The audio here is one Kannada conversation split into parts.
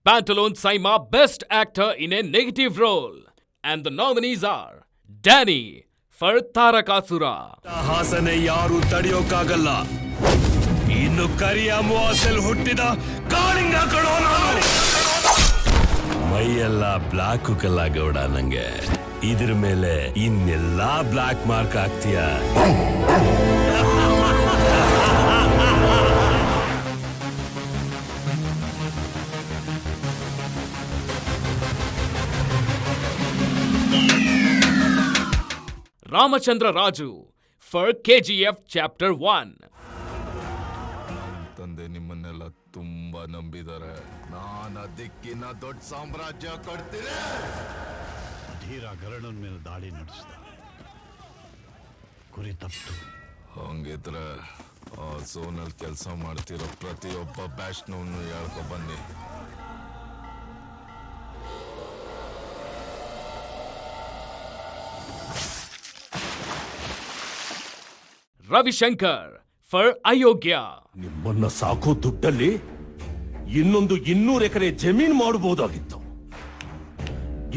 Pantaloon Saima Best Actor in a Negative Role. And the nominees are Danny for Tarakasura. ಹಾಸನೆ ಯಾರು ತಡೆಯೋಕ್ಕಾಗಲ್ಲ. ಇನ್ನು ಕರಿಯ ಮುವಾಸಲ್ ಹುಟ್ಟಿದ ಕಾಳಿಂಗ ಕಣೋ ನಾನು. ಮೈಯೆಲ್ಲ ಬ್ಲಾಕ್ ಕಲ್ಲ ಗೌಡ ನಂಗೆ. ಇದ್ರ ಮೇಲೆ ಇನ್ನೆಲ್ಲ ಬ್ಲಾಕ್ ಮಾರ್ಕ್ ಆಗ್ತೀಯ. Ramachandra Raju for KGF Chapter 1. ತಂದೆ ನಿಮ್ಮನ್ನೆಲ್ಲ ತುಂಬಾ ನಂಬಿದ್ದಾರೆ. ನಾನು ದಿಕ್ಕಿನ ದೊಡ್ಡ ಸಾಮ್ರಾಜ್ಯ ಕಟ್ತೀನಿ. ಧೀರ ಗರುಡನ ಮೇಲೆ ದಾಳಿ ನಡೆಸಿದ, ಗುರಿ ತಪ್ಪಿತು. ಹಂಗಿದ್ರೆ ಆ ಝೋನಲ್ಲಿ ಕೆಲಸ ಮಾಡ್ತಿರೋ ಪ್ರತಿಯೊಬ್ಬ ಬ್ಯಾಚ್ನವನು ಹೇಳ್ಕೊ ಬನ್ನಿ. Ravi Shankar for Ayogya. ನಿಮ್ಮನ್ನ ಸಾಕೋ ದುಡ್ಡಲ್ಲಿ ಇನ್ನೊಂದು 200 ಎಕರೆ ಜಮೀನು ಮಾಡಬಹುದಾಗಿತ್ತು.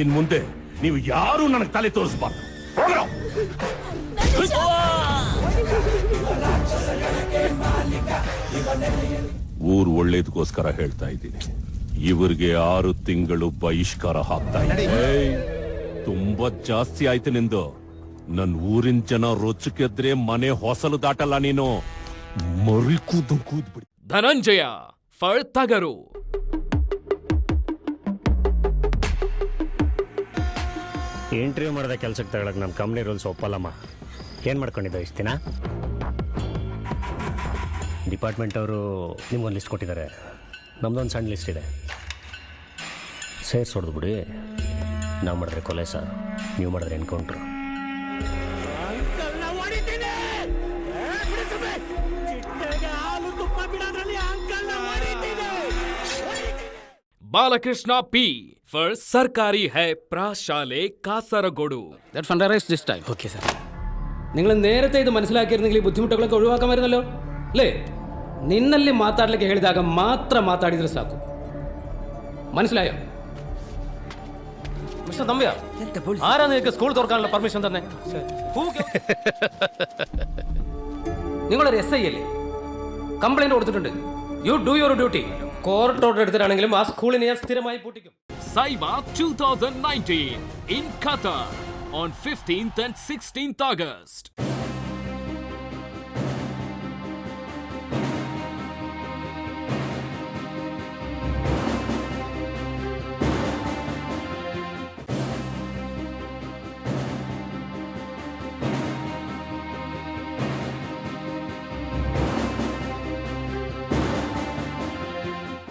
ಇನ್ ಮುಂದೆ ನೀವು ಯಾರು ನನಗೆ ತಲೆ ತೋರಿಸಬಾರ್ದು. ಊರ್ ಒಳ್ಳೇದಕ್ಕೋಸ್ಕರ ಹೇಳ್ತಾ ಇದ್ದೀನಿ. ಇವರಿಗೆ 6 ತಿಂಗಳು ಬಹಿಷ್ಕಾರ ಹಾಕ್ತಾ ಇದ್ದೀನಿ. ತುಂಬಾ ಜಾಸ್ತಿ ಆಯ್ತು ನಿಂದು. ನನ್ ಊರಿನ ಜನ ರೊಚ್ಚಕ್ಕೆದ್ರೆ ಮನೆ ಹೊಸಲು ದಾಟಲ್ಲ ನೀನು. ಮರಿ ಕೂದ್ಬಿಡಿ. Dhananjaya for Tagaru. ಇಂಟರ್ವ್ಯೂ ಮಾಡಿದ ಕೆಲಸಕ್ಕೆ ತಗೊಳಕ್ ನಮ್ಮ ಕಂಪ್ನಿ ರೂಲ್ಸ್ ಒಪ್ಪಲ್ಲಮ್ಮ. ಏನು ಮಾಡ್ಕೊಂಡಿದ್ದೆ ಇಷ್ಟು ದಿನ? ಡಿಪಾರ್ಟ್ಮೆಂಟ್ ಅವರು ನಿಮ್ಗೊಂದು ಲಿಸ್ಟ್ ಕೊಟ್ಟಿದ್ದಾರೆ, ನಮ್ದೊಂದು ಸಣ್ಣ ಲಿಸ್ಟ್ ಇದೆ. ಸೇರ್ಸಿ ಹೊಡೆದು ಬಿಡಿ. ನಾವು ಮಾಡಿದ್ರೆ ಕೊಲೆ ಸರ್, ನೀವು ಮಾಡಿದ್ರೆ encounter. Balakrishna P for Sarkari Hai Prashale Kasaragodu. That fundraise this time. Okay, sir. നിങ്ങൾ നേരത്തെ ഇത് മനസ്സിലാക്കിയിരുന്നെങ്കിൽ ഈ ബുദ്ധിമുട്ടുകളൊക്കെ ഒഴിവാക്കാമായിരുന്നല്ലോ അല്ലേ? നിന്നല്ലേ മാതാടലേക്ക് ಹೇಳಿದಾಗ ಮಾತ್ರ ಮಾತಾಡಿದ್ರೆ ಸಾಕು. മനസ്സിലായോ? മിസ്റ്റർ തമ്പ്യ, ആരാ നിങ്ങൾക്ക് സ്കൂൾ തുറക്കാനുള്ള പെർമിഷൻ തന്നെ? നിങ്ങളൊരു SI അല്ലേ? കംപ്ലൈന്റ് കൊടുത്തിട്ടുണ്ട്. You do your duty. Court order എടുത്തിട്ടാണെങ്കിലും ആ സ്കൂളിനെ ഞാൻ സ്ഥിരമായി പൂട്ടിക്കും. Saima 2019 in Qatar on 15th and 16th August.